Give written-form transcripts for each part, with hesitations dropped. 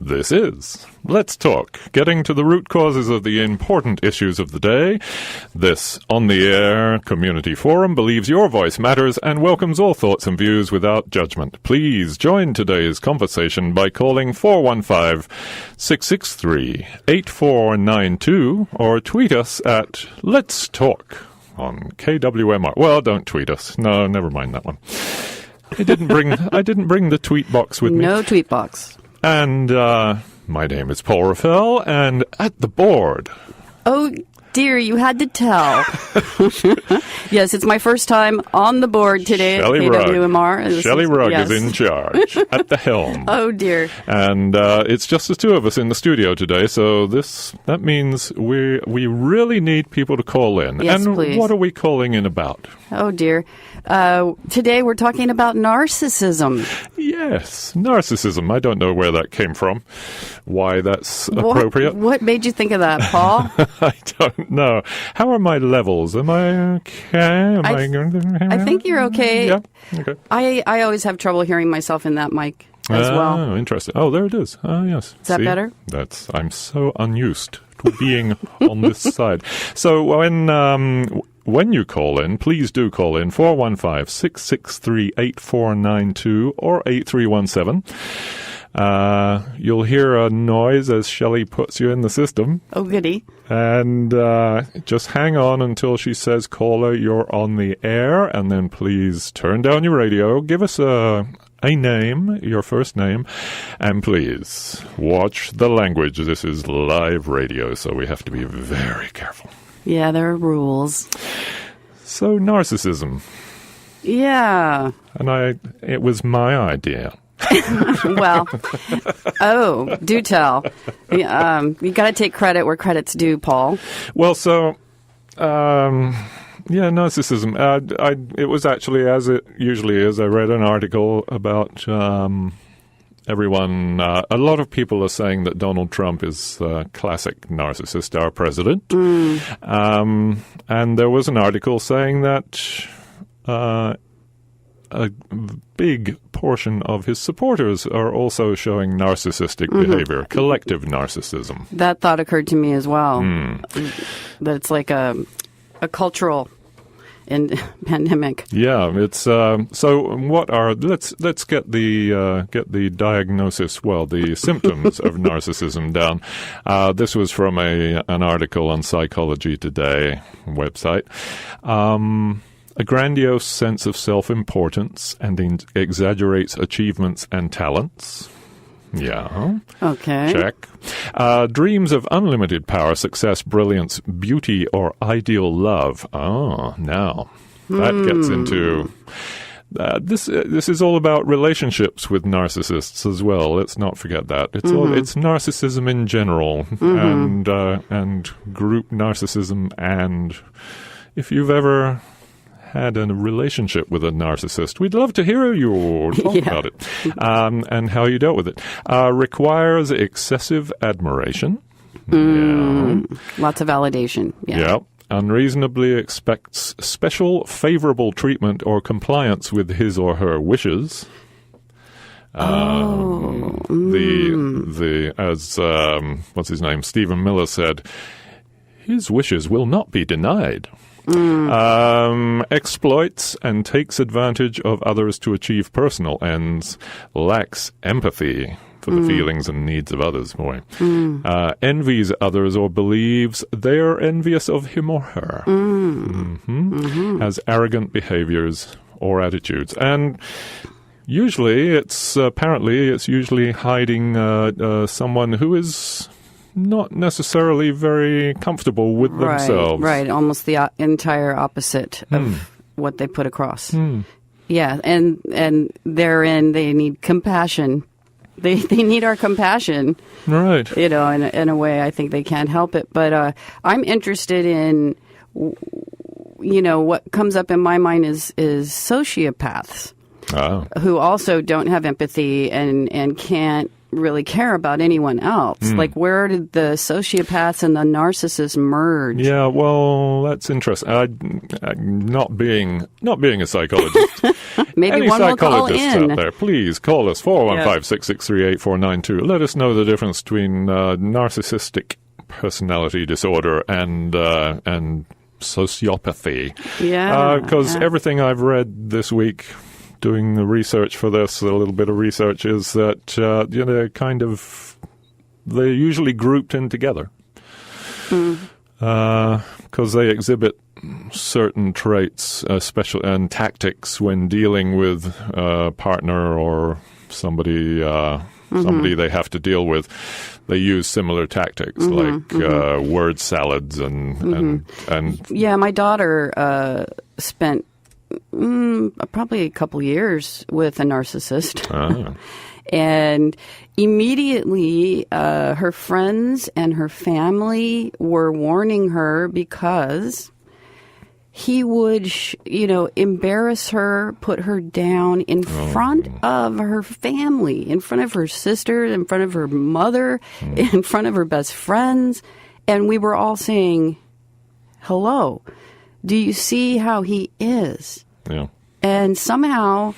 This is Let's Talk, getting to the root causes of the important issues of the day. This on-the-air community forum believes your voice matters and welcomes all thoughts and views without judgment. Please join today's conversation by calling 415-663-8492 or tweet us at Let's Talk on KWMR. Well, don't tweet us. No, never mind that one. I didn't bring the tweet box with me. No tweet box. And my name is Paul Raffel, and at the board. Oh, dear, you had to tell. Yes, it's my first time on the board today at KWMR. Shelley Rugg is in charge, at the helm. Oh, dear. And it's just the two of us in the studio today, so that means we really need people to call in. Yes, and please. What are we calling in about? Oh, dear. Today we're talking about narcissism. Yes, narcissism. I don't know where that came from, why that's appropriate. What made you think of that, Paul? I don't know. How are my levels? Am I okay? I think you're okay. Yeah, okay. I always have trouble hearing myself in that mic as well. Oh, interesting. Oh, there it is. Oh, yes. Is that better? I'm so unused to being on this side. So when you call in, please do call in 415-663-8492 or 8317. You'll hear a noise as Shelley puts you in the system. Oh, goody. And just hang on until she says, caller, you're on the air, and then please turn down your radio, give us a name, your first name, and please watch the language. This is live radio, so we have to be very careful. Yeah, there are rules. So, narcissism. Yeah. And it was my idea. Well, do tell. You got to take credit where credit's due, Paul. Well, so, narcissism. It was actually, as it usually is, I read an article about everyone. A lot of people are saying that Donald Trump is a classic narcissist, our president. And there was an article saying that a big portion of his supporters are also showing narcissistic behavior, collective narcissism. That thought occurred to me as well. That it's like a cultural pandemic. Yeah, it's so. What are let's get the diagnosis. Well, the symptoms of narcissism down. This was from an article on Psychology Today website. A grandiose sense of self-importance and exaggerates achievements and talents. Yeah. Okay. Check. Dreams of unlimited power, success, brilliance, beauty, or ideal love. Oh, now that gets into... This is all about relationships with narcissists as well. Let's not forget that. It's narcissism in general and group narcissism. And if you've ever had a relationship with a narcissist, we'd love to hear you talk about it and how you dealt with it. Requires excessive admiration. Lots of validation. Yeah. Unreasonably expects special favorable treatment or compliance with his or her wishes. What's his name? Stephen Miller said, his wishes will not be denied. Exploits and takes advantage of others to achieve personal ends, lacks empathy for the feelings and needs of others, boy. Envies others or believes they are envious of him or her. Has arrogant behaviors or attitudes. And usually it's usually hiding someone who is not necessarily very comfortable with themselves. Right, almost the entire opposite of what they put across. Yeah, and therein they need compassion They need our compassion. Right. You know, in a way, I think they can't help it. But I'm interested in, you know, what comes up in my mind is sociopaths who also don't have empathy and can't really care about anyone else. Like, where did the sociopaths and the narcissists merge? Yeah, well, that's interesting. Not being a psychologist. Maybe Any one will call psychologists in. out there, please call us 415-663-8492. Let us know the difference between narcissistic personality disorder and sociopathy. Yeah, because everything I've read this week, doing the research for this, a little bit of research, is that you know, they're usually grouped in together because they exhibit certain traits, and tactics when dealing with a partner or somebody they have to deal with. They use similar tactics like word salads and yeah. My daughter spent probably a couple years with a narcissist. And immediately her friends and her family were warning her because he would, embarrass her, put her down in front of her family, in front of her sister, in front of her mother, in front of her best friends. And we were all saying, hello. Do you see how he is? Yeah. And somehow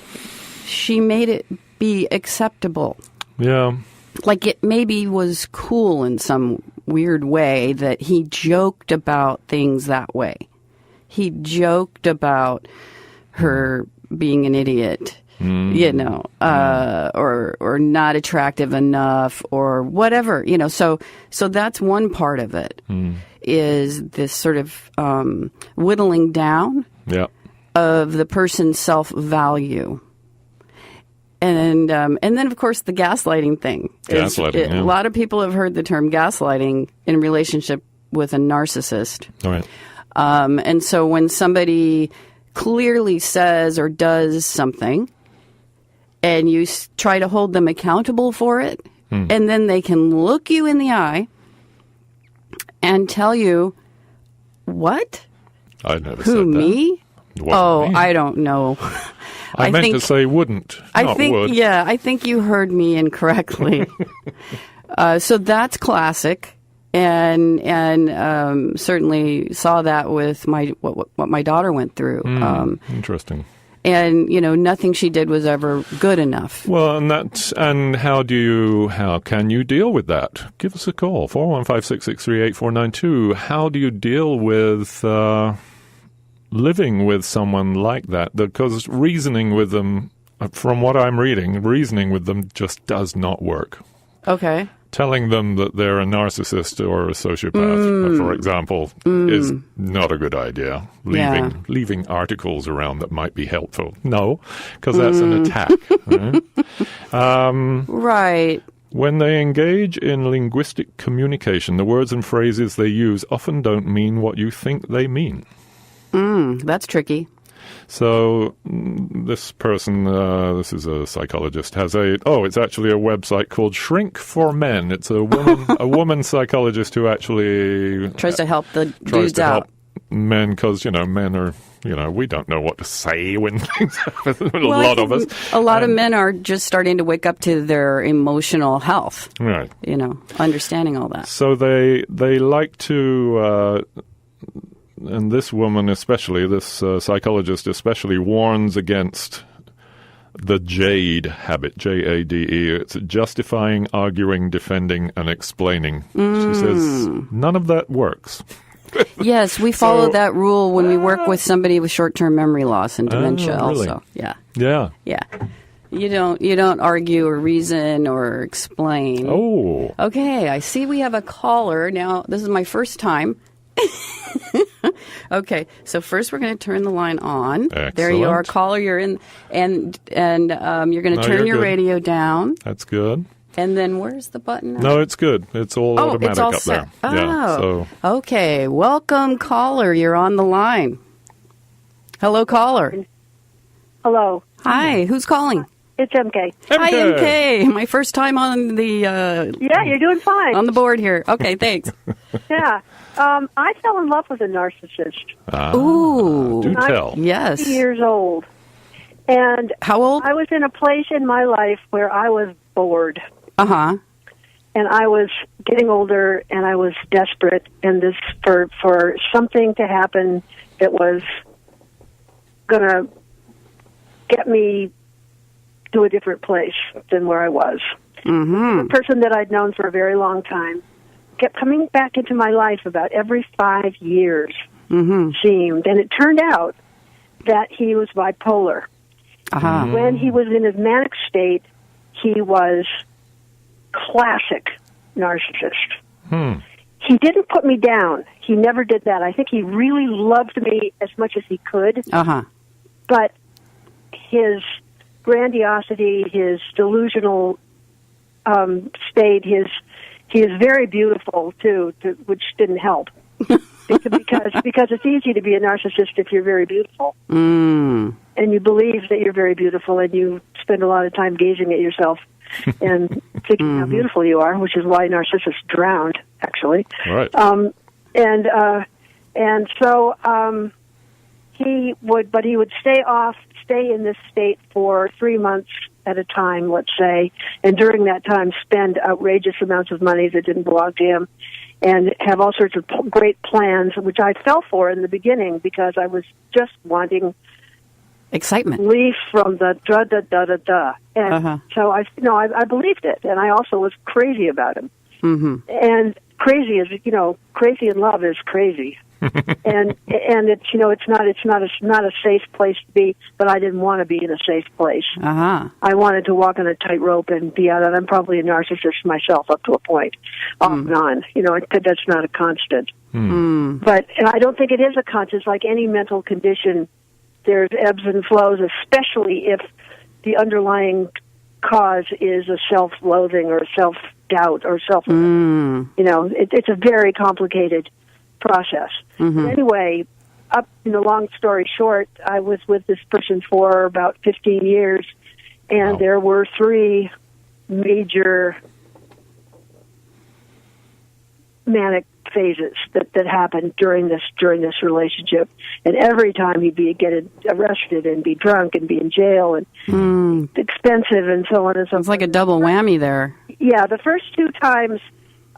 she made it be acceptable. Yeah. Like it maybe was cool in some weird way that he joked about things that way. He joked about her being an idiot, or not attractive enough or whatever, So that's one part of it. Is this sort of whittling down of the person's self-value. And then, of course, the gaslighting thing. A lot of people have heard the term gaslighting in relationship with a narcissist. All right. And so when somebody clearly says or does something and you try to hold them accountable for it, and then they can look you in the eye and tell you, what? I never Who, said that. me? Me. I don't know. I meant to say wouldn't, not would. Yeah, I think you heard me incorrectly. So that's classic, and certainly saw that with what my daughter went through. Interesting. And nothing she did was ever good enough. Well, and how can you deal with that? Give us a call, 415-663-8492. How do you deal with living with someone like that? Because reasoning with them, from what I'm reading, reasoning with them just does not work. Okay. Telling them that they're a narcissist or a sociopath, for example, is not a good idea. Leaving articles around that might be helpful. No, because that's an attack. Right? Right. When they engage in linguistic communication, the words and phrases they use often don't mean what you think they mean. That's tricky. So this person, this is a psychologist, has it's actually a website called Shrink for Men. It's a woman psychologist who actually tries to help the dudes out. Help men, because, men are, we don't know what to say when things happen. A lot of us. A lot of men are just starting to wake up to their emotional health. Right. Understanding all that. So they like to... and this woman especially, this psychologist especially, warns against the JADE habit, Jade. It's justifying, arguing, defending, and explaining. She says none of that works. Yes, we follow that rule when we work with somebody with short-term memory loss and dementia really? Also. Yeah. Yeah. You don't argue or reason or explain. Oh. Okay, I see we have a caller. Now, this is my first time. Okay, so first we're going to turn the line on. Excellent. There you are, caller. You're in, and you're going to turn your radio down. That's good. And then where's the button? No, it's good. It's all automatic it's all up set. there. Oh, okay. Welcome, caller. You're on the line. Hello, caller. Hello. Hi. Who's calling? It's MK. Hi, MK. My first time on the Yeah, you're doing fine. on the board here. Okay, thanks. Yeah. I fell in love with a narcissist. Ooh. Do tell. Yes. 50 years old. And How old? I was in a place in my life where I was bored. Uh-huh. And I was getting older, and I was desperate, and this for something to happen that was going to get me to a different place than where I was. Mm-hmm. The person that I'd known for a very long time kept coming back into my life about every 5 years, seemed. And it turned out that he was bipolar. Uh-huh. When he was in his manic state, he was classic narcissist. He didn't put me down. He never did that. I think he really loved me as much as he could. Uh-huh. But his grandiosity, his delusional state, he is very beautiful too, which didn't help. because it's easy to be a narcissist if you're very beautiful, and you believe that you're very beautiful, and you spend a lot of time gazing at yourself and thinking how beautiful you are, which is why narcissists drowned, actually. Right. And so he would stay in this state for 3 months at a time, let's say, and during that time spend outrageous amounts of money that didn't belong to him, and have all sorts of great plans, which I fell for in the beginning because I was just wanting Excitement. relief from the da-da-da-da-da. And so I believed it, and I also was crazy about him. Mm-hmm. And crazy in love is crazy. and it's it's not a safe place to be, but I didn't want to be in a safe place. I wanted to walk on a tightrope and be out, and I'm probably a narcissist myself up to a point, off and on. That's not a constant. But and I don't think it is a constant. Like any mental condition, there's ebbs and flows, especially if the underlying cause is a self-loathing or self-doubt or it's a very complicated process. Anyway, long story short, I was with this person for about 15 years, and there were 3 major manic phases that happened during this relationship. And every time he'd get arrested and be drunk and be in jail and expensive and so on and so forth. It's like a double whammy there. Yeah, the first 2 times.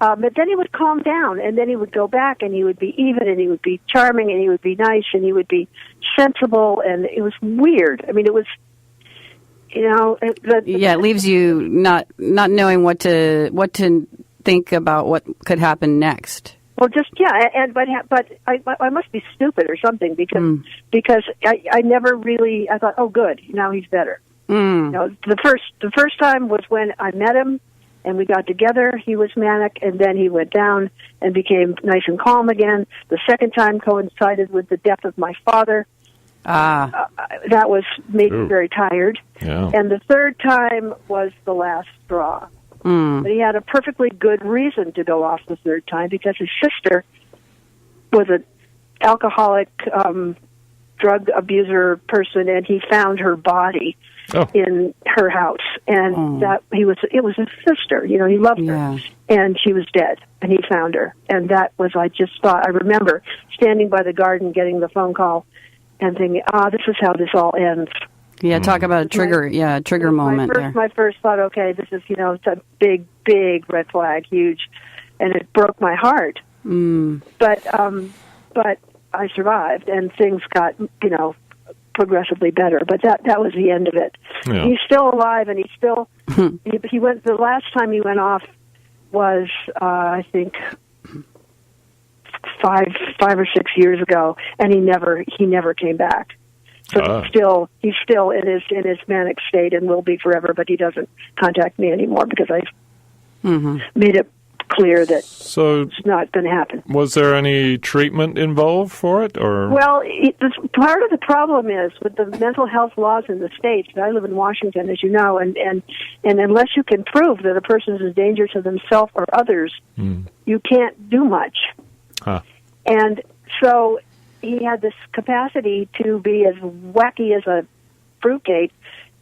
But then he would calm down, and then he would go back, and he would be even, and he would be charming, and he would be nice, and he would be sensible, and it was weird. I mean, it was, it leaves you not knowing what to think about what could happen next. Well, but I must be stupid or something because I never really I thought, oh, good, now he's better. The first time was when I met him. And we got together, he was manic, and then he went down and became nice and calm again. The second time coincided with the death of my father. That made me very tired. Yeah. And the third time was the last straw. But he had a perfectly good reason to go off the third time, because his sister was an alcoholic, drug abuser person, and he found her body in her house, and it was his sister. He loved her, and she was dead, and he found her, and that was I remember standing by the garden, getting the phone call, and thinking, this is how this all ends. Yeah, talk about a trigger. Trigger moment. My first thought, okay, this is it's a big red flag, huge, and it broke my heart. But I survived, and things got progressively better, but that was the end of it. Yeah. He's still alive, and he's still he went. The last time he went off was I think 5 or 6 years ago, and he never came back. So he's still in his manic state and will be forever, but he doesn't contact me anymore because I made it clear that it's not going to happen. Was there any treatment involved for it, or? Well, part of the problem is with the mental health laws in the states. I live in Washington, as you know, and unless you can prove that a person is a danger to themselves or others, you can't do much. And so he had this capacity to be as wacky as a fruitcake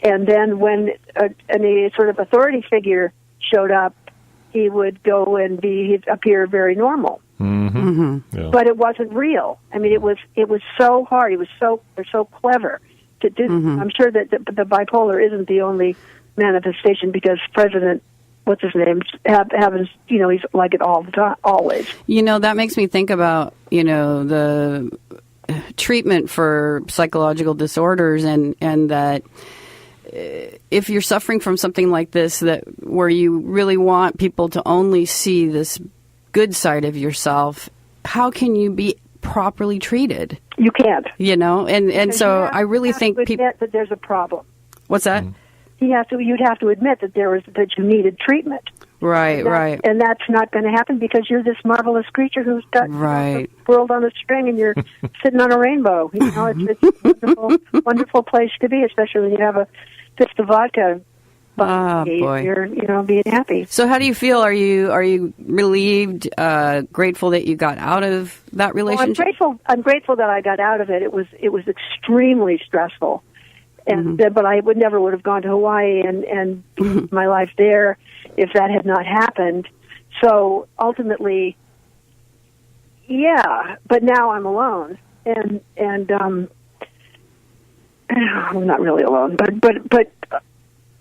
And then when a sort of authority figure showed up, he would go and he'd appear very normal. Yeah. But it wasn't real. I mean, it was so hard. He was so clever to do. I'm sure that the bipolar isn't the only manifestation, because President, what's his name, happens, he's like it all the time, always. That makes me think about, the treatment for psychological disorders, and that if you're suffering from something like this, where you really want people to only see this good side of yourself, how can you be properly treated? You can't. And so I really think people admit that there's a problem. What's that? You'd have to admit that you needed treatment. Right. And that's not going to happen, because you're this marvelous creature who's got the world on a string, and you're sitting on a rainbow. It's a wonderful place to be, especially when you have a fifth of vodka. Boy. You're, being happy. So how do you feel? Are you relieved, grateful that you got out of that relationship? Well, I'm grateful that I got out of it. It was extremely stressful. And but I would have gone to Hawaii and my life there if that had not happened. So ultimately, yeah. But now I'm alone, and I'm not really alone, but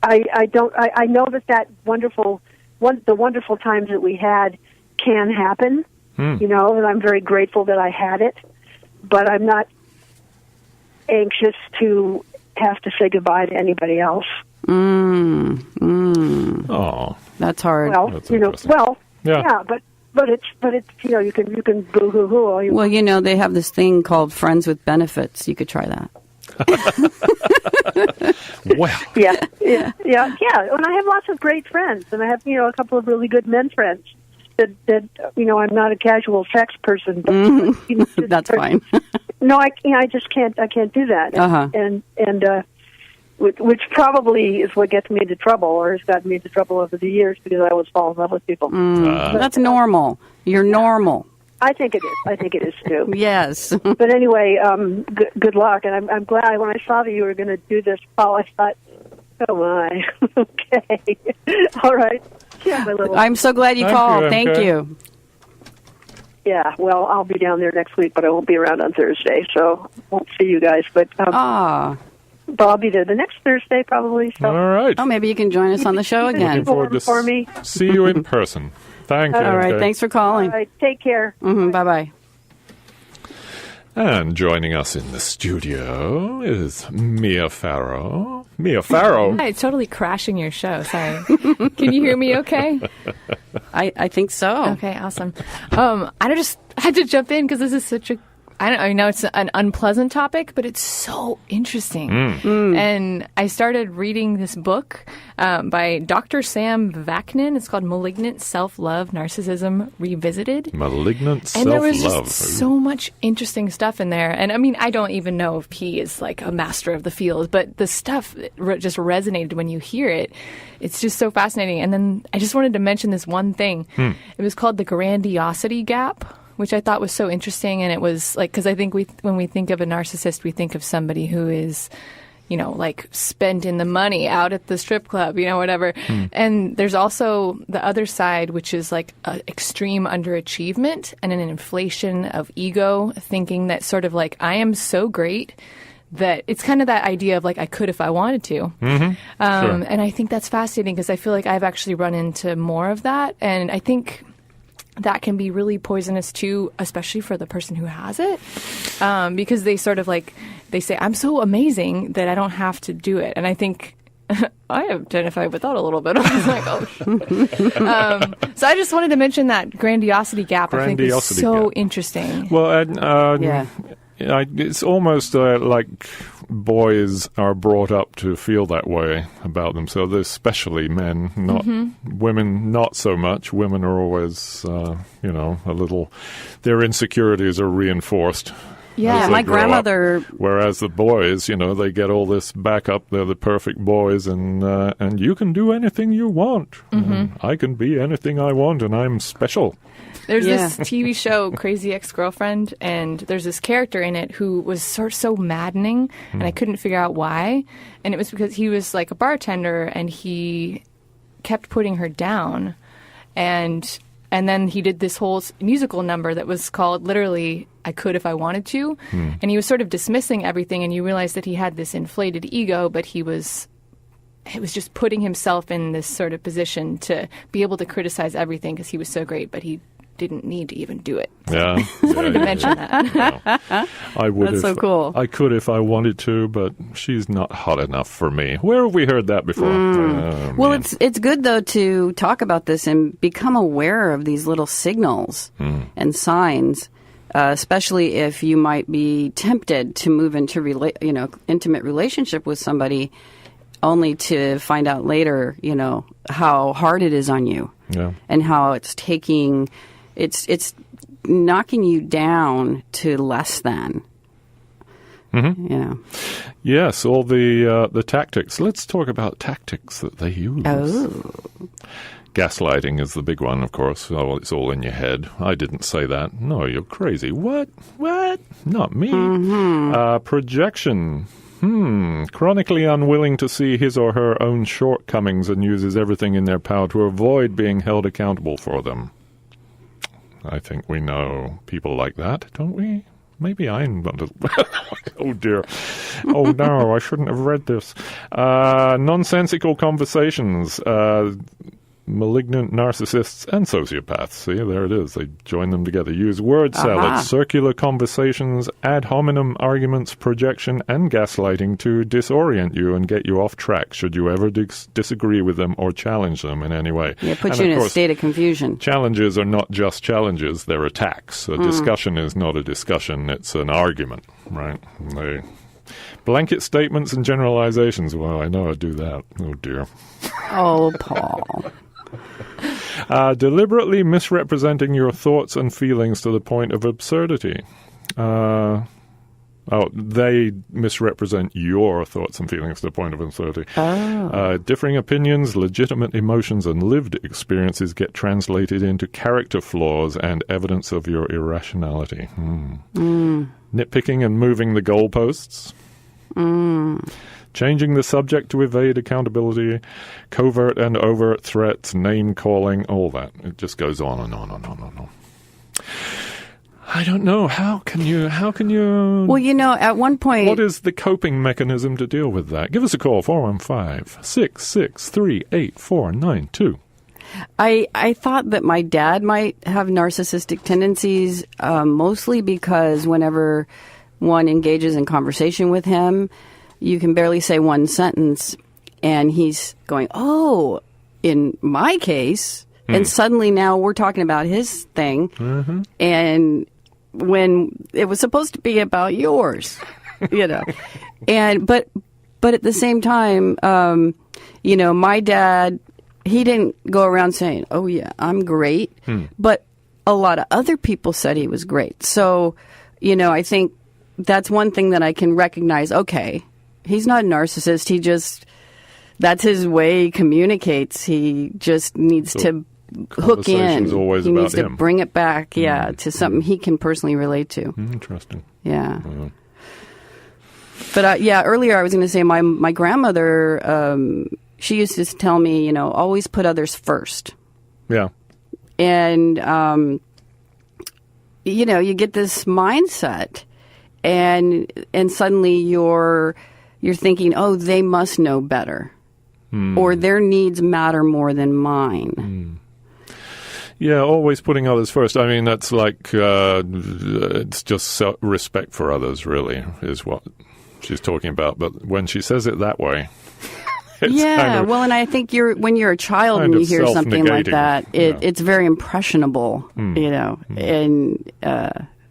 I don't. I know that the wonderful times that we had can happen. And I'm very grateful that I had it, but I'm not anxious to have to say goodbye to anybody else. Oh, that's hard. Well, that's yeah, but it's you can boo hoo hoo all you want. Well, they have this thing called friends with benefits. You could try that. Well, yeah. And I have lots of great friends, and I have a couple of really good men friends. That I'm not a casual sex person, but that's fine. No, I just can't. I can't do that. And which probably is what gets me into trouble, or has gotten me into trouble over the years, because I always fall in love with people. That's normal. You're normal. I think it is. I think it is too. Yes. But anyway, good luck, and I'm glad when I saw that you were going to do this, Paul. I thought, oh my, okay, all right. Yeah, I'm so glad you called. Thank you. Yeah, well, I'll be down there next week, but I won't be around on Thursday, so won't see you guys. But but I'll be there the next Thursday probably. So. All right. Oh, maybe you can join us on the show again. Looking forward to for me. See you in person. Thank you. All right, thanks for calling. All right, take care. Bye-bye. And joining us in the studio is Mia Farrow. Mia Farrow. Hi, totally crashing your show. Sorry. Can you hear me okay? I think so. Okay, awesome. I just had to jump in because this is such a I know it's an unpleasant topic, but it's so interesting. And I started reading this book by Dr. Sam Vaknin. It's called Malignant Self-Love, Narcissism Revisited. Malignant Self-Love. And there was just so much interesting stuff in there. And I mean, I don't even know if he is like a master of the field, but the stuff just resonated when you hear it. It's just so fascinating. And then I just wanted to mention this one thing. It was called the grandiosity gap, which I thought was so interesting. And it was like, because I think when we think of a narcissist, we think of somebody who is, you know, like spending the money out at the strip club, you know, whatever. And there's also the other side, which is like extreme underachievement and an inflation of ego, thinking that sort of like, I am so great that it's kind of that idea of like, I could if I wanted to. Sure. And I think that's fascinating because I feel like I've actually run into more of that. And I think that can be really poisonous too, especially for the person who has it, because they sort of like, they say, I'm so amazing that I don't have to do it. And I think I identify with that a little bit. I was like, oh, shit. So I just wanted to mention that grandiosity gap. I think is so interesting. Well, it's almost like boys are brought up to feel that way about themselves, especially men, not women, not so much. Women are always, a little, their insecurities are reinforced. Yeah, my grandmother. Whereas the boys, they get all this backup. They're the perfect boys, and you can do anything you want. I can be anything I want, and I'm special. There's this TV show, Crazy Ex-Girlfriend, and there's this character in it who was so maddening, and I couldn't figure out why. And it was because he was like a bartender, and he kept putting her down. And then he did this whole musical number that was called literally I Could If I Wanted To. And he was sort of dismissing everything, and you realize that he had this inflated ego, but it was just putting himself in this sort of position to be able to criticize everything because he was so great, but he didn't need to even do it. Yeah. Just wanted to mention that. I would. That's so cool. I could if I wanted to, but she's not hot enough for me. Where have we heard that before? Well, it's good, though, to talk about this and become aware of these little signals and signs, especially if you might be tempted to move into intimate relationship with somebody only to find out later, how hard it is on you and how it's knocking you down to less than. Yes, all the tactics. Let's talk about tactics that they use. Oh. Gaslighting is the big one, of course. Oh, it's all in your head. I didn't say that. No, you're crazy. What? Not me. Projection. Chronically unwilling to see his or her own shortcomings and uses everything in their power to avoid being held accountable for them. I think we know people like that, don't we? Maybe I'm not. Oh, dear. Oh, no, I shouldn't have read this. Nonsensical conversations. Malignant narcissists and sociopaths. See, there it is. They join them together. Use word salad, circular conversations, ad hominem arguments, projection, and gaslighting to disorient you and get you off track should you ever disagree with them or challenge them in any way. Yeah, put you in a state of confusion. Challenges are not just challenges, they're attacks. A discussion is not a discussion, it's an argument, right? Blanket statements and generalizations. Well, I know I do that. Oh, dear. Oh, Paul. Deliberately misrepresenting your thoughts and feelings to the point of absurdity. They misrepresent your thoughts and feelings to the point of absurdity. Differing opinions, legitimate emotions, and lived experiences get translated into character flaws and evidence of your irrationality. Nitpicking and moving the goalposts. Changing the subject to evade accountability, covert and overt threats, name-calling, all that. It just goes on and on and on and on. I don't know. How can you... Well, at one point... What is the coping mechanism to deal with that? Give us a call, 415-663-8492. I thought that my dad might have narcissistic tendencies, mostly because whenever one engages in conversation with him, you can barely say one sentence, and he's going, oh, in my case, and suddenly now we're talking about his thing, and when it was supposed to be about yours, and but at the same time, my dad, he didn't go around saying, oh yeah, I'm great, but a lot of other people said he was great. So, I think that's one thing that I can recognize. Okay, he's not a narcissist. That's his way he communicates. He just needs to hook in. Always he about needs to him. bring it back, to something he can personally relate to. Interesting. Yeah. But earlier I was going to say my grandmother, she used to tell me, always put others first. Yeah. And, you get this mindset. And suddenly you're thinking, oh, they must know better, or their needs matter more than mine. Yeah, always putting others first. I mean, that's like it's just respect for others, really, is what she's talking about. But when she says it that way, and I think when you're a child and you hear something like that, it's very impressionable, and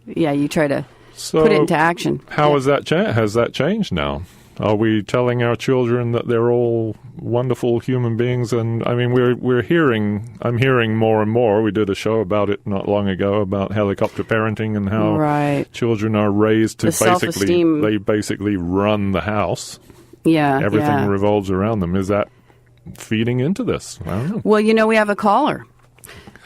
you try to. So put it into action. How has that changed now? Are we telling our children that they're all wonderful human beings? And I mean, I'm hearing more and more. We did a show about it not long ago about helicopter parenting and how children are raised to basically run the house. Yeah, everything revolves around them. Is that feeding into this? I don't know. Well, we have a caller.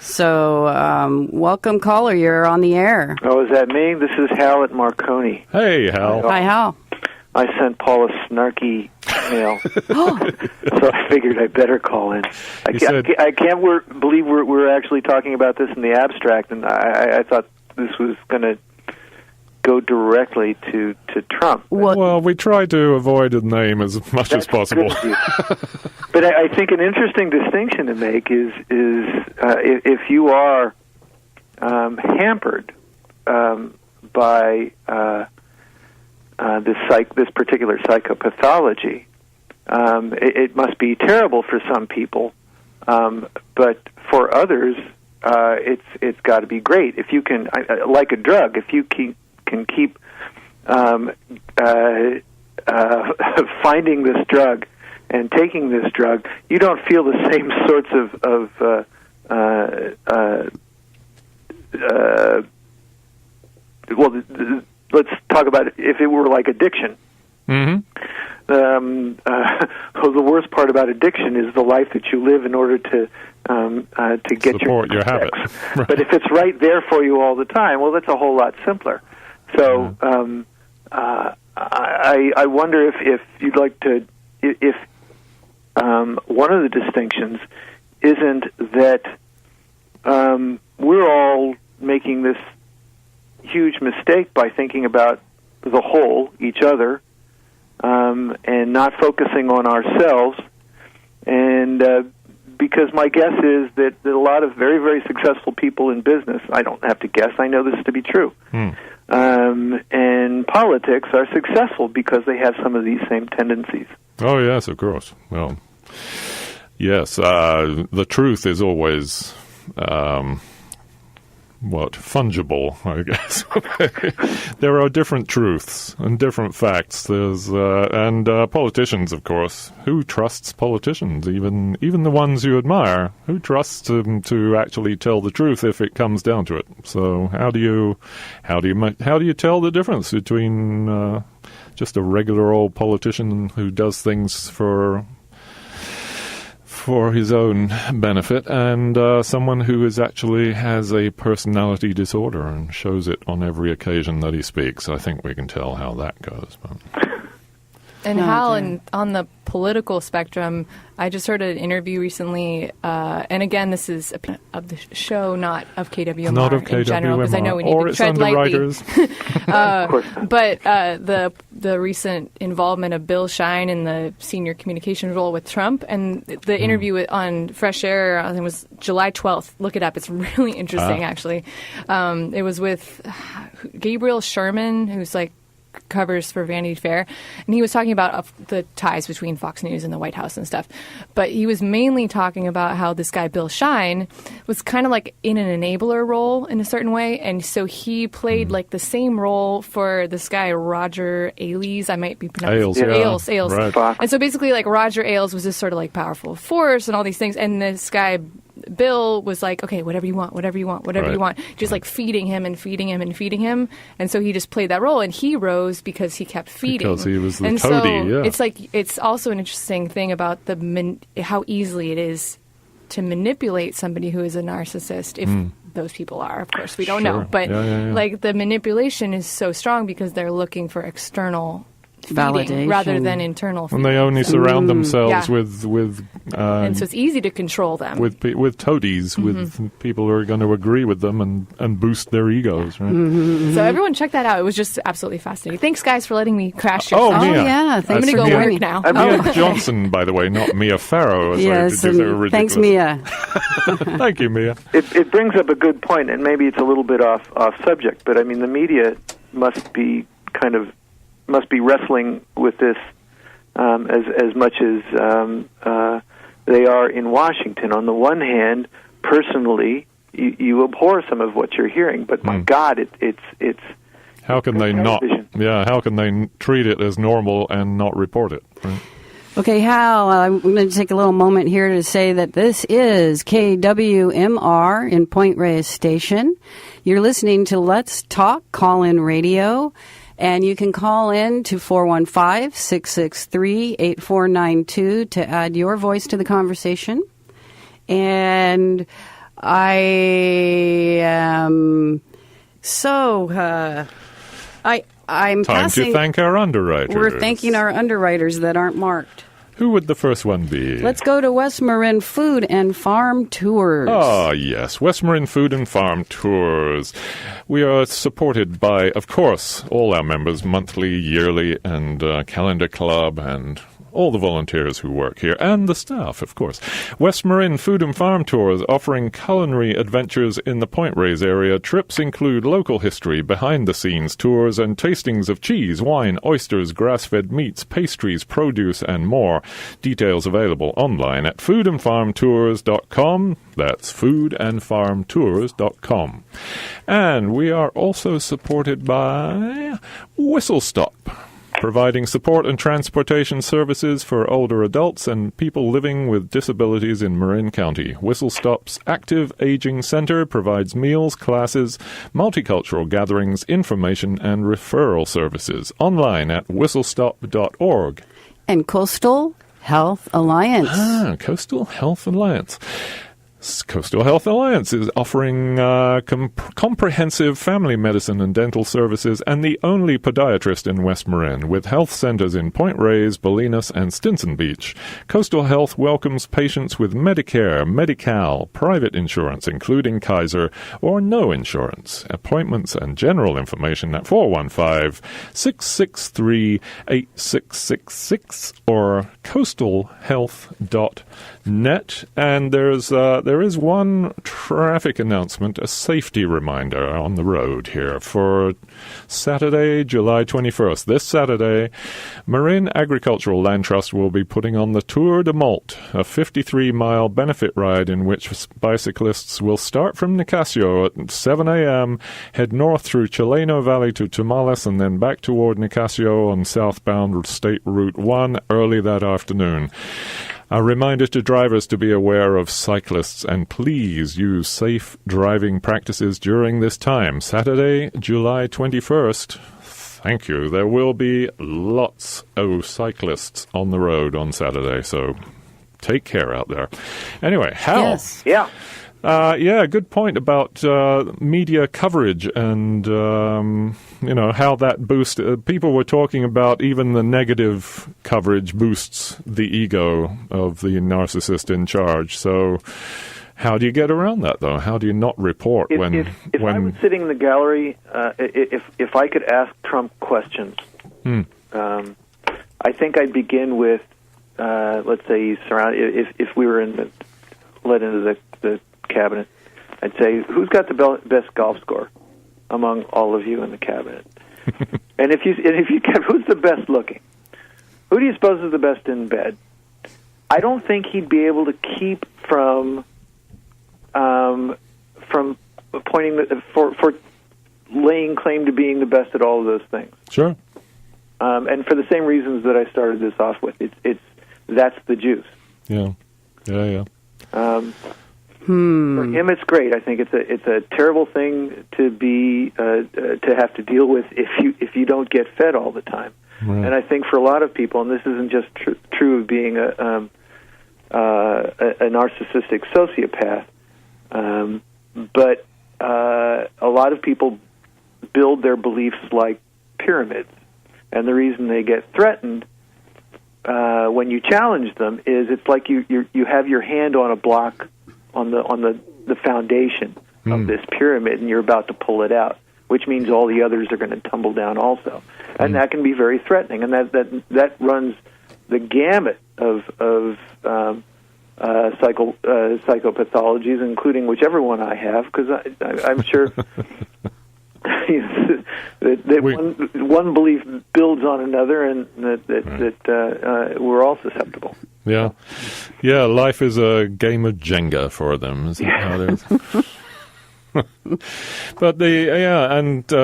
So, welcome, caller. You're on the air. Oh, is that me? This is Hallett Marconi. Hey, Hal. Hi, Hal. I sent Paul a snarky mail, so I figured I better call in. I can't believe we're actually talking about this in the abstract, and I thought this was going to go directly to Trump. Well, we try to avoid a name as much as possible. But I think an interesting distinction to make is if you are hampered by this particular psychopathology, it must be terrible for some people, but for others, it's got to be great. If you can, like a drug, if you can keep finding this drug and taking this drug, you don't feel the same sorts of let's talk about it. If it were like addiction. Mm-hmm. The worst part about addiction is the life that you live in order to get support your habit. Right. But if it's right there for you all the time, well, that's a whole lot simpler. So I wonder if you'd like to, if one of the distinctions isn't that we're all making this huge mistake by thinking about the whole, each other, and not focusing on ourselves. And because my guess is that a lot of very, very successful people in business, I don't have to guess, I know this to be true, and politics are successful because they have some of these same tendencies. Oh, yes, of course. Well, yes, the truth is always... fungible, I guess. There are different truths and different facts. There's and politicians, of course. Who trusts politicians? Even the ones you admire. Who trusts them to actually tell the truth if it comes down to it? So how do you tell the difference between just a regular old politician who does things for his own benefit, and someone who actually has a personality disorder and shows it on every occasion that he speaks? I think we can tell how that goes. And Hal, on the political spectrum, I just heard an interview recently, and again, this is of the show, not of KWMR, not of in general, because I know we need to tread lightly. But the recent involvement of Bill Shine in the senior communications role with Trump, and the interview on Fresh Air, I think it was July 12th. Look it up; it's really interesting, actually. It was with Gabriel Sherman, who's like covers for Vanity Fair, and he was talking about the ties between Fox News and the White House and stuff. But he was mainly talking about how this guy Bill Shine was kind of like in an enabler role in a certain way, and so he played like the same role for this guy Roger Ailes. I might be pronouncing Ailes. Right. And so basically, like Roger Ailes was this sort of like powerful force and all these things, and this guy Bill was like, okay, whatever you want, just like feeding him. And so he just played that role, and he rose because he kept feeding. Because he was the and toady, so it's like, it's also an interesting thing about how easily it is to manipulate somebody who is a narcissist, if those people are. Of course, we don't know. But like the manipulation is so strong because they're looking for external validation rather than internal feeding. And they only surround themselves with and so it's easy to control them with toadies, with people who are going to agree with them and boost their egos, right? So everyone check that out. It was just absolutely fascinating. Thanks, guys, for letting me crash your Mia. Yeah, I'm going to go work now. Mia Johnson, by the way, not Mia Farrow. Yes, thanks, Mia. Thank you, Mia. It brings up a good point, and maybe it's a little bit off subject, but I mean the media must be wrestling with this as much as they are in Washington. On the one hand, personally, you abhor some of what you're hearing, but my God, it's how can they television. How can they treat it as normal and not report it? Right? Okay, Hal, I'm going to take a little moment here to say that this is KWMR in Point Reyes Station. You're listening to Let's Talk Call-In Radio. And you can call in to 415-663-8492 to add your voice to the conversation. And I am I'm Time passing. to thank our underwriters. We're thanking our underwriters that aren't marked. Who would the first one be? Let's go to West Marin Food and Farm Tours. Ah, yes, West Marin Food and Farm Tours. We are supported by, of course, all our members, monthly, yearly, and calendar club, and all the volunteers who work here, and the staff, of course. West Marin Food and Farm Tours, offering culinary adventures in the Point Reyes area. Trips include local history, behind-the-scenes tours, and tastings of cheese, wine, oysters, grass-fed meats, pastries, produce, and more. Details available online at foodandfarmtours.com. That's foodandfarmtours.com. And we are also supported by Whistle Stop, providing support and transportation services for older adults and people living with disabilities in Marin County. Whistle Stop's Active Aging Center provides meals, classes, multicultural gatherings, information, and referral services. Online at whistlestop.org. And Coastal Health Alliance. Coastal Health Alliance. Coastal Health Alliance is offering comprehensive family medicine and dental services, and the only podiatrist in West Marin, with health centers in Point Reyes, Bolinas, and Stinson Beach. Coastal Health welcomes patients with Medicare, Medi-Cal, private insurance, including Kaiser, or no insurance. Appointments and general information at 415-663-8666 or coastalhealth.net. And there is one traffic announcement, a safety reminder on the road here for Saturday, July 21st. This Saturday, Marin Agricultural Land Trust will be putting on the Tour de Malte, a 53-mile benefit ride in which bicyclists will start from Nicasio at 7 a.m., head north through Chileno Valley to Tamales, and then back toward Nicasio on southbound State Route 1 early that afternoon. A reminder to drivers to be aware of cyclists and please use safe driving practices during this time. Saturday, July 21st. Thank you. There will be lots of cyclists on the road on Saturday, so take care out there. Anyway, Hal. Yes. Yeah. Good point about media coverage and, how that boosts. People were talking about even the negative coverage boosts the ego of the narcissist in charge. So how do you get around that, though? How do you not report If when I was sitting in the gallery, if I could ask Trump questions, I think I'd begin with, let's say he's surrounded, if we were let into the cabinet, I'd say, who's got the best golf score among all of you in the cabinet? and if you kept, who's the best looking? Who do you suppose is the best in bed? I don't think he'd be able to keep from pointing for laying claim to being the best at all of those things. Sure. And for the same reasons that I started this off with, that's the juice. Yeah. For him, it's great. I think it's a terrible thing to be to have to deal with if you don't get fed all the time. Right. And I think for a lot of people, and this isn't just true of being a narcissistic sociopath, but a lot of people build their beliefs like pyramids, and the reason they get threatened when you challenge them is it's like you have your hand on a block on the foundation of this pyramid, and you're about to pull it out, which means all the others are going to tumble down also, and that can be very threatening, and that runs the gamut of psychopathologies, including whichever one I have, because I'm sure that one belief builds on another, and that we're all susceptible. Yeah. Life is a game of Jenga for them. Isn't it? How it is? But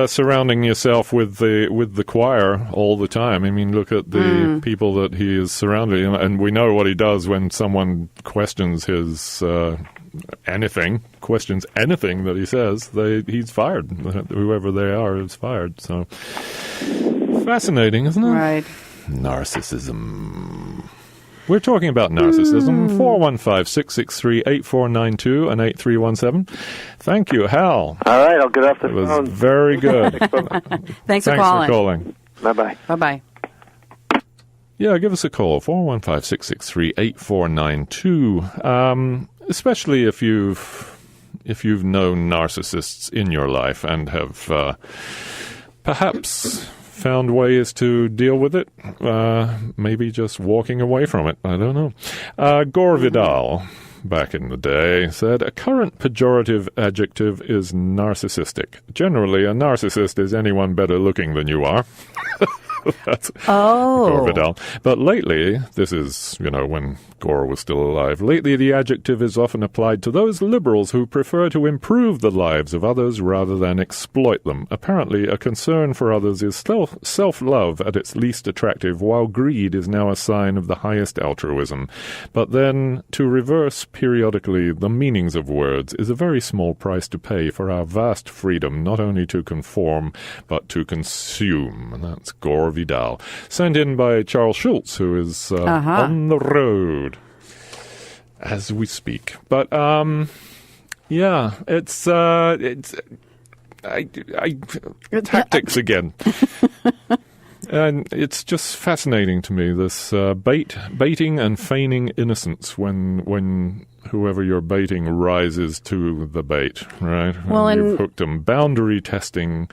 surrounding yourself with the choir all the time. I mean, look at the people that he is surrounded, and we know what he does when someone questions his anything that he says. He's fired. Whoever they are is fired. So fascinating, isn't it? Right. Narcissism. We're talking about narcissism. 415-663-8492 and 8317. Thank you, Hal. All right, I'll get off the phone. It was very good. Thanks for calling. Bye-bye. Bye-bye. Yeah, give us a call, 415-663-8492. Especially if you've known narcissists in your life and have perhaps found ways to deal with it, maybe just walking away from it. I don't know. Gore Vidal, back in the day, said, a current pejorative adjective is narcissistic. Generally, a narcissist is anyone better looking than you are. That's Gore Vidal. But lately, this is, when Gore was still alive, lately the adjective is often applied to those liberals who prefer to improve the lives of others rather than exploit them. Apparently, a concern for others is self-love at its least attractive, while greed is now a sign of the highest altruism. But then, to reverse periodically the meanings of words is a very small price to pay for our vast freedom not only to conform, but to consume. And that's Gore Vidal. Sent in by Charles Schultz, who is on the road as we speak. But, it's tactics again. And it's just fascinating to me, this baiting and feigning innocence when whoever you're baiting rises to the bait, right? Well, and you've hooked them. Boundary testing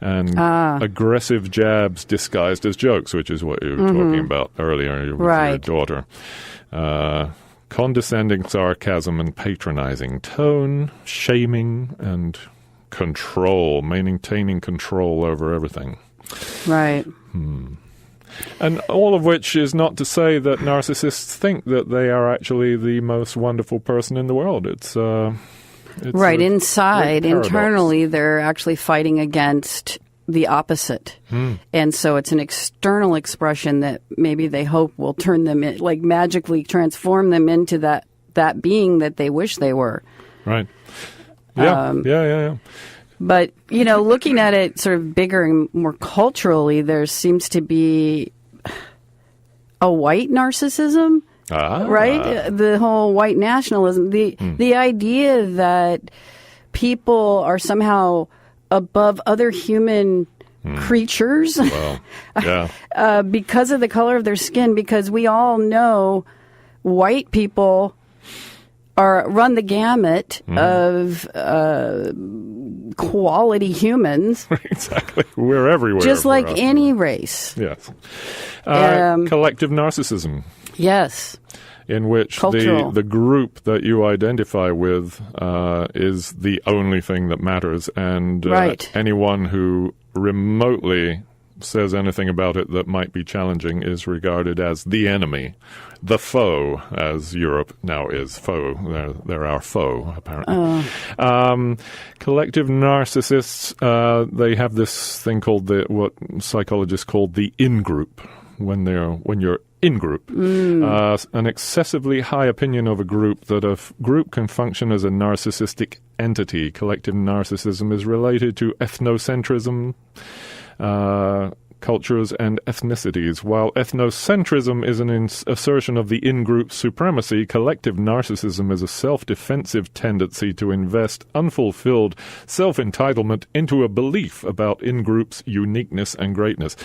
and aggressive jabs disguised as jokes, which is what you were talking about earlier with your daughter. Condescending sarcasm and patronizing tone, shaming and control, maintaining control over everything. Right. And all of which is not to say that narcissists think that they are actually the most wonderful person in the world. It's right. Inside, internally, they're actually fighting against the opposite. And so it's an external expression that maybe they hope will turn them in, like magically transform them into that being that they wish they were. Right. Yeah. But, looking at it sort of bigger and more culturally, there seems to be a white narcissism, right? The whole white nationalism, the idea that people are somehow above other human creatures because of the color of their skin, because we all know white people run the gamut of quality humans. Exactly. We're everywhere. Just like any race. Yes. Collective narcissism. Yes. In which the group that you identify with is the only thing that matters. And anyone who remotely says anything about it that might be challenging is regarded as the enemy, the foe, as Europe now is. Foe. They're our foe, apparently. Collective narcissists, they have this thing called what psychologists call the in-group, when you're in-group. An excessively high opinion of a group that a group can function as a narcissistic entity. Collective narcissism is related to ethnocentrism, cultures and ethnicities. While ethnocentrism is an assertion of the in-group supremacy, collective narcissism is a self-defensive tendency to invest unfulfilled self-entitlement into a belief about in-group's uniqueness and greatness.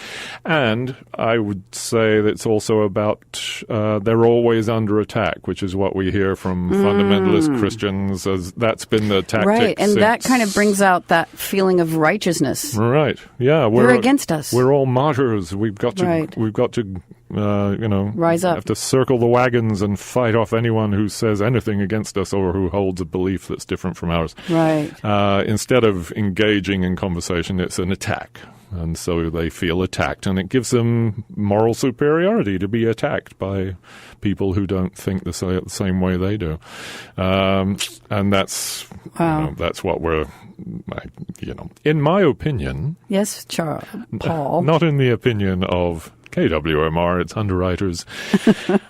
And I would say that it's also about they're always under attack, which is what we hear from fundamentalist Christians, as that's been the tactic. Right, and that kind of brings out that feeling of righteousness. Right, yeah. They're against us. We're all martyrs. We've got to rise up. Have to circle the wagons and fight off anyone who says anything against us or who holds a belief that's different from ours. Right. Instead of engaging in conversation, it's an attack. And so they feel attacked, and it gives them moral superiority to be attacked by people who don't think the same way they do. And that's that's what we're, in my opinion. Yes, Paul. Not in the opinion of KWMR, its underwriters,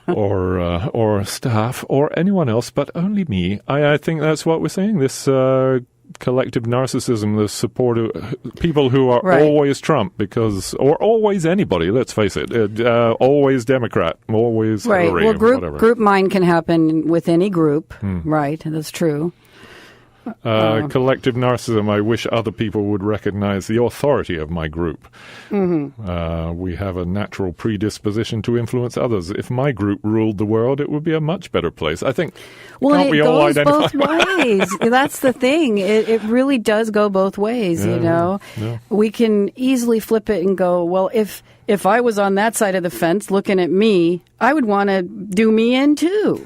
or staff, or anyone else, but only me. I think that's what we're saying. This collective narcissism, the support of people who are Right. always Trump, or always anybody, let's face it, always Democrat, always Right. Hillary, Well, whatever. group mind can happen with any group. Right. That's true. Collective narcissism, I wish other people would recognize the authority of my group. We have a natural predisposition to influence others. If my group ruled the world, it would be a much better place. I think, can't we all goes identify? both ways. That's the thing. It really does go both ways, you know. Yeah. We can easily flip it and go, well, if I was on that side of the fence looking at me, I would want to do me in too.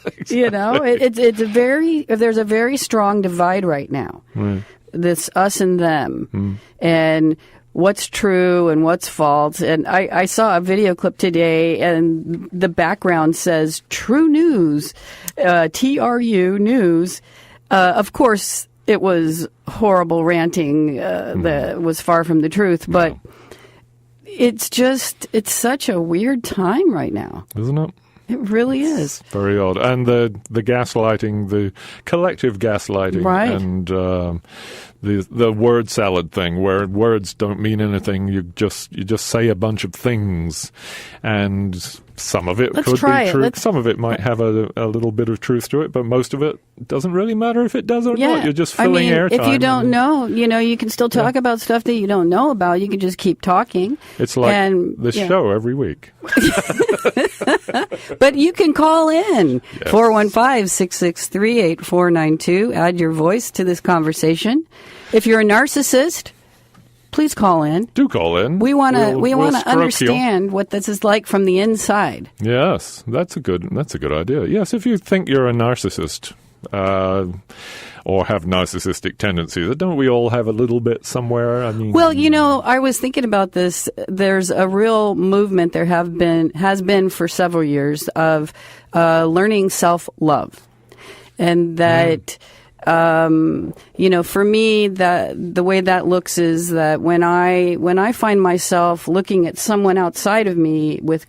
Exactly. You know, there's a very strong divide right now. Right. This us and them, and what's true and what's false. And I saw a video clip today, and the background says "True News," TRU News. Of course, it was horrible ranting that was far from the truth, but. It's such a weird time right now. Isn't it? It really is. Very odd. And the gaslighting, the collective gaslighting, Right. and the word salad thing, where words don't mean anything. You just say a bunch of things, and some of it Let's could try be it. true. Some of it might have a little bit of truth to it, but most of it doesn't really matter if it does or not. You're just filling airtime. If you don't know, you can still talk about stuff that you don't know about. You can just keep talking. It's like this show every week. But you can call in 415-663-8492. Add your voice to this conversation. If you're a narcissist, please call in. Do call in. We want to We'll stroke you. understand what this is like from the inside. Yes, that's a good idea. Yes, if you think you're a narcissist or have narcissistic tendencies, don't we all have a little bit somewhere? I mean, Well, I was thinking about this. There's a real movement has been for several years of learning self-love, and that. For me, the way that looks is that when I find myself looking at someone outside of me with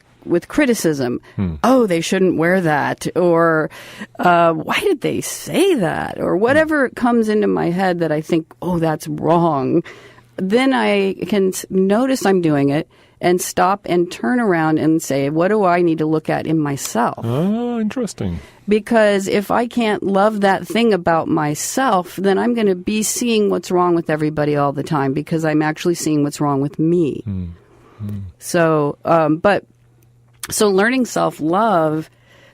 criticism, oh, they shouldn't wear that, or why did they say that, or whatever comes into my head that I think, oh, that's wrong, then I can notice I'm doing it and stop and turn around and say, what do I need to look at in myself? Oh, interesting. Because if I can't love that thing about myself, then I'm going to be seeing what's wrong with everybody all the time, because I'm actually seeing what's wrong with me. So, so learning self-love,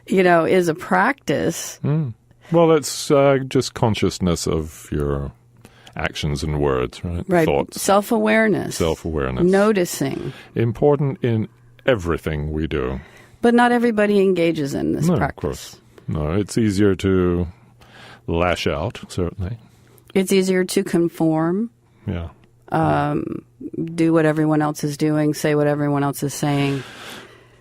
is a practice. Well, it's just consciousness of your actions and words, right? Right. Thoughts. Self-awareness. Noticing. Important in everything we do. But not everybody engages in this practice. Of course. No, it's easier to lash out, certainly. It's easier to conform. Yeah. Do what everyone else is doing, say what everyone else is saying.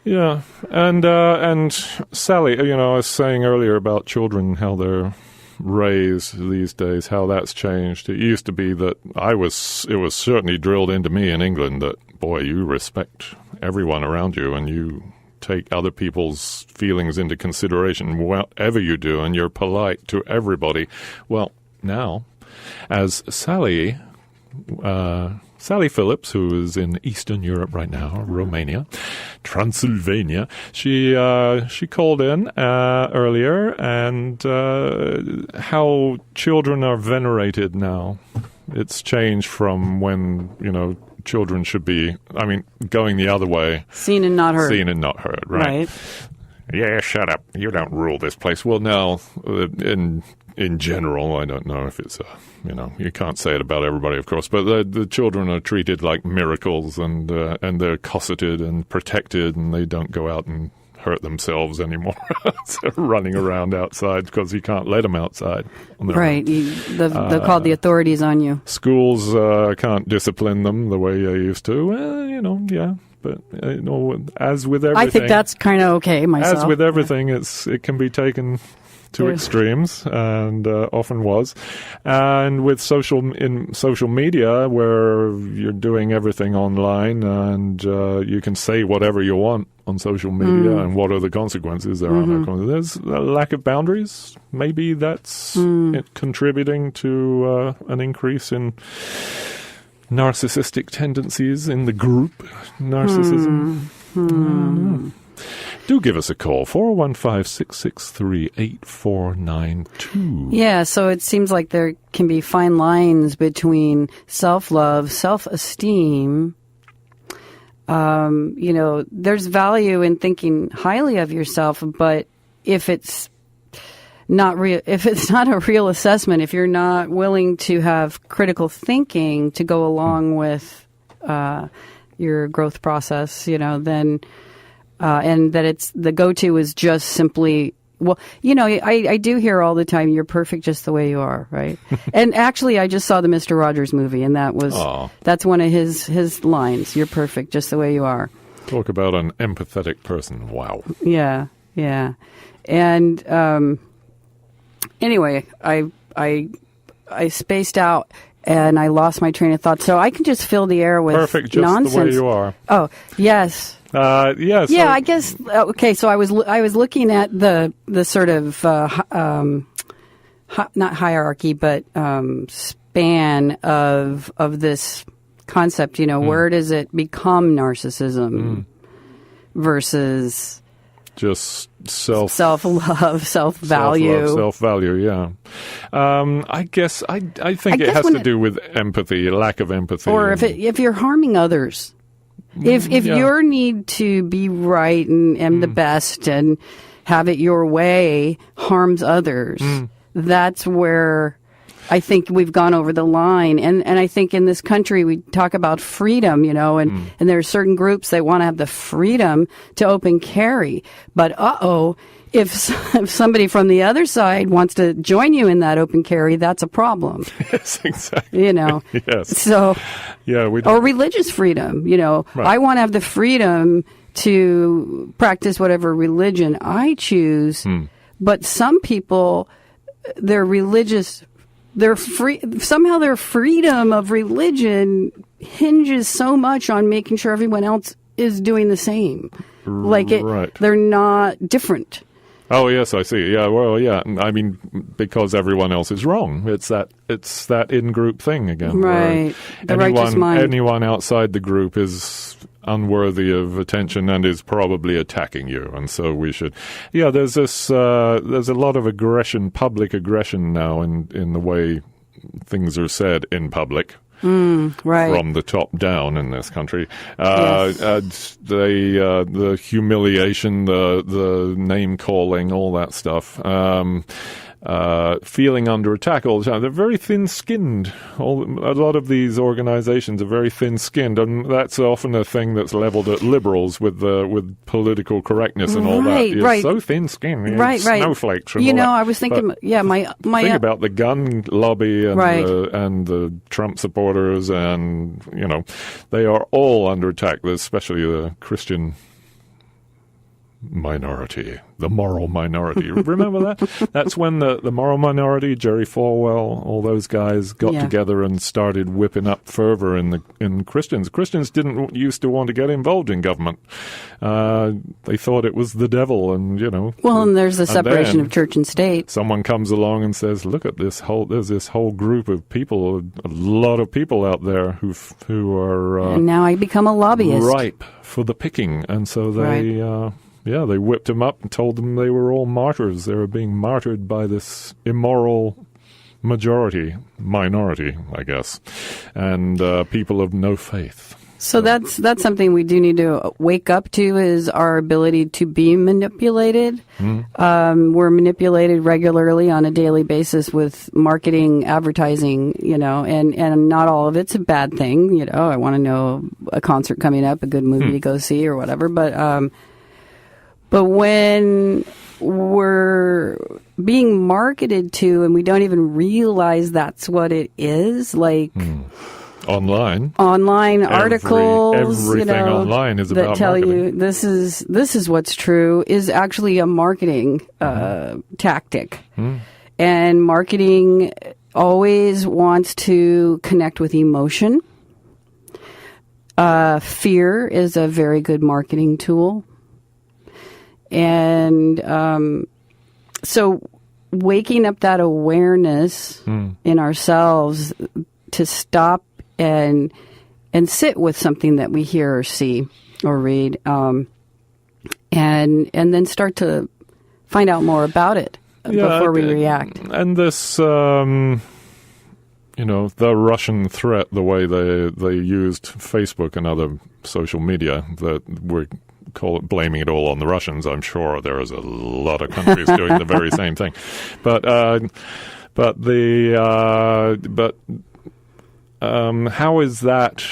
Yeah. And Sally, I was saying earlier about children, how they're raised these days, how that's changed. It used to be that it was certainly drilled into me in England that, boy, you respect everyone around you and you take other people's feelings into consideration, whatever you do, and you're polite to everybody. Well, now, as Sally Phillips, who is in Eastern Europe right now, Romania, Transylvania, she called in earlier, and how children are venerated now. It's changed from when, children should be, going the other way. Seen and not heard. Seen and not heard, right? Yeah, shut up. You don't rule this place. Well, no, in general, I don't know if it's you can't say it about everybody, of course, but the children are treated like miracles, and they're cosseted and protected, and they don't go out and hurt themselves anymore. So running around outside because you can't let them outside. Right. They'll call the authorities on you. Schools can't discipline them the way they used to. Yeah. But as with everything, I think that's kind of okay myself. As with everything, it can be taken to extremes, and often was. And with social media, where you're doing everything online, and you can say whatever you want on social media, and what are the consequences? There are no consequences. There's a lack of boundaries. Maybe that's contributing to an increase in narcissistic tendencies in the group narcissism. Do give us a call, 415-663-8492. Yeah, so it seems like there can be fine lines between self-love, self-esteem. There's value in thinking highly of yourself, but if it's not a real assessment, if you're not willing to have critical thinking to go along with your growth process, then and that it's the go-to is just simply, I do hear all the time, you're perfect just the way you are, right? And actually, I just saw the Mr. Rogers movie, and that's one of his lines, you're perfect just the way you are. Talk about an empathetic person. Wow. Yeah. And anyway, I spaced out and I lost my train of thought. So I can just fill the air with perfect just nonsense. The way you are. Oh, yes. Yes. Yeah, I guess. Okay, so I was looking at the sort of not hierarchy, but span of this concept. Where does it become narcissism versus just self-love, self-value. Self-value, yeah. I guess I think it has to do with empathy, lack of empathy. Or if you're harming others. If your need to be right and the best and have it your way harms others, that's where I think we've gone over the line. And I think in this country we talk about freedom, and there are certain groups that want to have the freedom to open carry. But if somebody from the other side wants to join you in that open carry, that's a problem. Yes, exactly. Yes. So, yeah, or religious freedom. Right. I want to have the freedom to practice whatever religion I choose. But some people, their freedom of religion hinges so much on making sure everyone else is doing the same. Right. They're not different. Oh, yes, I see. Yeah, well, yeah. I mean, because everyone else is wrong. It's that in-group thing again. Right. The righteous mind. Anyone outside the group is unworthy of attention and is probably attacking you. And so we should... Yeah, there's a lot of aggression, public aggression now in the way things are said in public. Right. From the top down in this country. Yes. The humiliation, the name calling, all that stuff. Feeling under attack all the time. They're very thin-skinned. A lot of these organizations are very thin-skinned, and that's often a thing that's leveled at liberals with political correctness and all that. You're so thin-skinned. Right. Snowflakes. And I was thinking, my think about the gun lobby and the Trump supporters, and they are all under attack. Especially the Christian minority, the moral minority. Remember that? That's when the moral minority, Jerry Falwell, all those guys got together and started whipping up fervor in Christians. Christians didn't used to want to get involved in government. They thought it was the devil, and Well, and there's the separation of church and state. Someone comes along and says, "Look at there's this whole group of people, a lot of people out there who are and now I become a lobbyist, ripe for the picking," and so they. Yeah, they whipped them up and told them they were all martyrs. They were being martyred by this immoral minority, I guess, and people of no faith. So that's something we do need to wake up to, is our ability to be manipulated. We're manipulated regularly on a daily basis with marketing, advertising, and not all of it's a bad thing. I want to know a concert coming up, a good movie to go see or whatever, but when we're being marketed to and we don't even realize that's what it is, like online articles, everything online is that about tell marketing. you this is what's true, is actually a marketing tactic. And marketing always wants to connect with emotion. Fear is a very good marketing tool. And so waking up that awareness in ourselves to stop and sit with something that we hear or see or read, and then start to find out more about it before we react. And this, the Russian threat, the way they used Facebook and other social media, that we're blaming it all on the Russians. I'm sure there is a lot of countries doing the very same thing, but how is that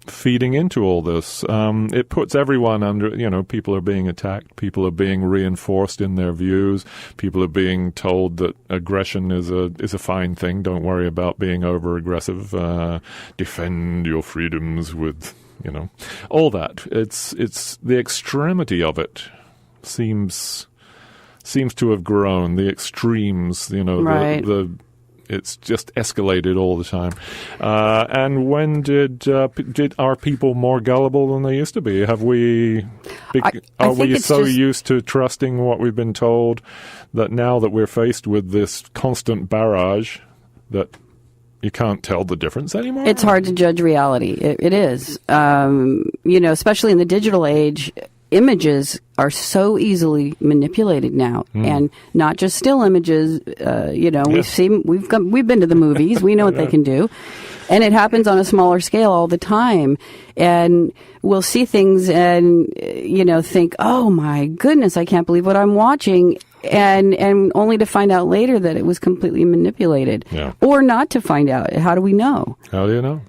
feeding into all this? It puts everyone under. People are being attacked. People are being reinforced in their views. People are being told that aggression is a fine thing. Don't worry about being over aggressive. Defend your freedoms with. All that. It's the extremity of it seems to have grown. The extremes, right. It's just escalated all the time. And when did are people more gullible than they used to be? Are we so used to trusting what we've been told that now that we're faced with this constant barrage that you can't tell the difference anymore? It's hard to judge reality. It is. Especially in the digital age, images are so easily manipulated now, and not just still images. We've been to the movies. We know what they can do, and it happens on a smaller scale all the time. And we'll see things and think, "Oh my goodness, I can't believe what I'm watching." And only to find out later that it was completely manipulated, or not to find out. How do we know? How do you know?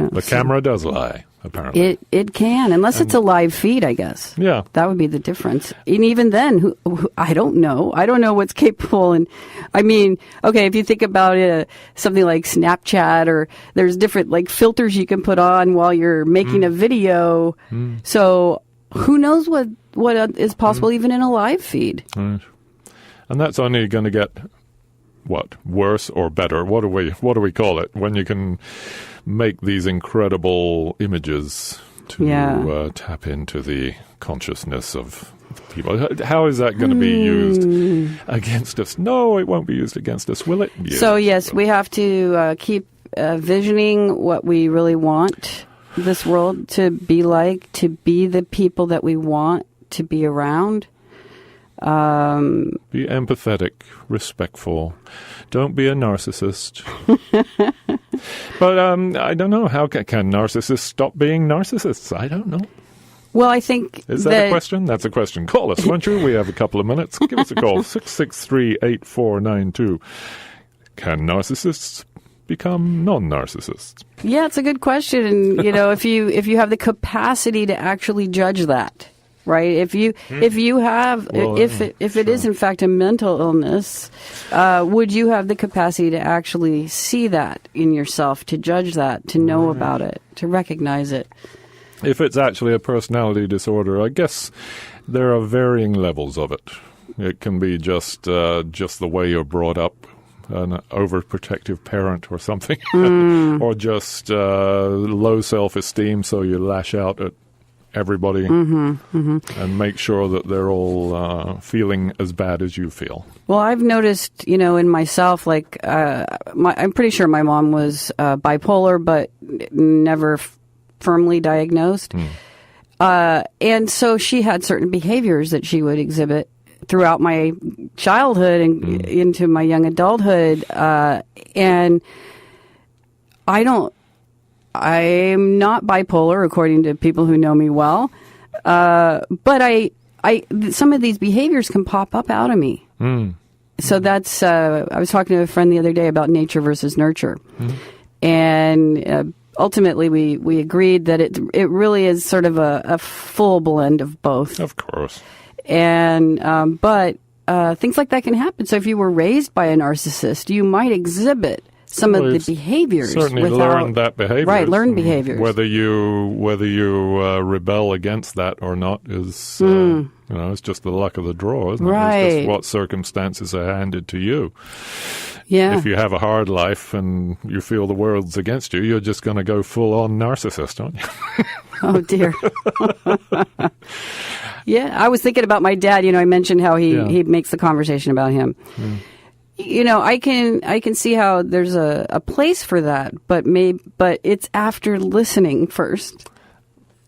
The camera does lie. Apparently, it can, unless it's a live feed, I guess. Yeah, that would be the difference. And even then, I don't know. I don't know what's capable. And I mean, okay, if you think about it, something like Snapchat, or there's different filters you can put on while you're making a video. So who knows what is possible even in a live feed? Right. And that's only going to get worse or better? What do we call it when you can make these incredible images to tap into the consciousness of people? How is that going to be used against us? No, it won't be used against us, will it? Yeah. So yes, we have to keep visioning what we really want this world to be like, to be the people that we want to be around. Be empathetic, respectful. Don't be a narcissist. But I don't know. How can narcissists stop being narcissists? I don't know. Well, I think... Is that a question? That's a question. Call us, won't you? We have a couple of minutes. Give us a call, 663-8492. Can narcissists become non-narcissists? Yeah, it's a good question. And, if you have the capacity to actually judge that. Right. If it is in fact a mental illness, would you have the capacity to actually see that in yourself, to judge that, to know about it, to recognize it? If it's actually a personality disorder, I guess there are varying levels of it. It can be just the way you're brought up, an overprotective parent or something, or just low self-esteem, so you lash out at everybody and make sure that they're all feeling as bad as you feel. Well, I've noticed, in myself, I'm pretty sure my mom was bipolar, but never firmly diagnosed. And so she had certain behaviors that she would exhibit throughout my childhood and into my young adulthood. And I'm not bipolar, according to people who know me well, but some of these behaviors can pop up out of me. So that's I was talking to a friend the other day about nature versus nurture, and ultimately we agreed that it really is sort of a full blend of both. Of course, and but things like that can happen. So if you were raised by a narcissist, you might exhibit some of the behaviors. Certainly learn that behavior. Right, learn behaviors. Whether you rebel against that or not is, it's just the luck of the draw, isn't it? Right. It's just what circumstances are handed to you. Yeah. If you have a hard life and you feel the world's against you, you're just going to go full-on narcissist, aren't you? Oh, dear. Yeah, I was thinking about my dad. I mentioned how he makes the conversation about him. I can see how there's a place for that, but it's after listening first.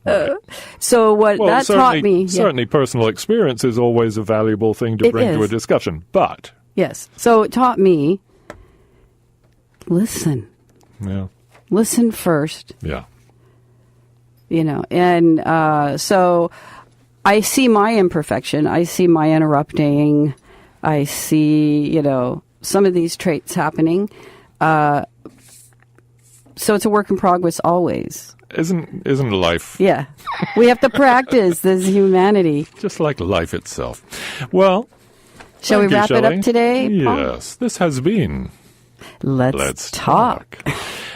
Right. So that taught me... Certainly personal experience is always a valuable thing to bring to a discussion, but... Yes. So it taught me, listen. Yeah. Listen first. Yeah. And so I see my imperfection. I see my interrupting. I see, some of these traits happening. So it's a work in progress always. Isn't life? Yeah. We have to practice this humanity. Just like life itself. Well, shall we wrap it up today? Yes. This has been Let's Talk.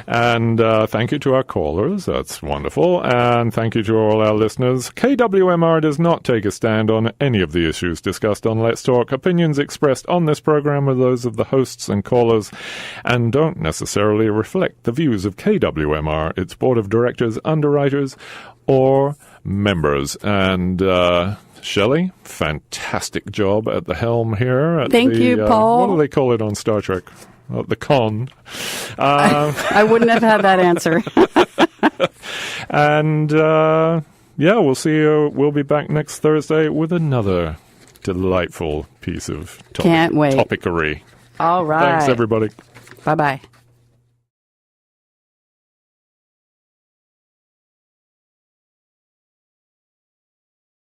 And thank you to our callers. That's wonderful. And thank you to all our listeners. KWMR does not take a stand on any of the issues discussed on Let's Talk. Opinions expressed on this program are those of the hosts and callers and don't necessarily reflect the views of KWMR, its board of directors, underwriters, or members. And Shelley, fantastic job at the helm here. Thank you, Paul. What do they call it on Star Trek? The con. I wouldn't have had that answer. And, we'll see you. We'll be back next Thursday with another delightful piece of Can't wait. topickery. All right. Thanks, everybody. Bye-bye.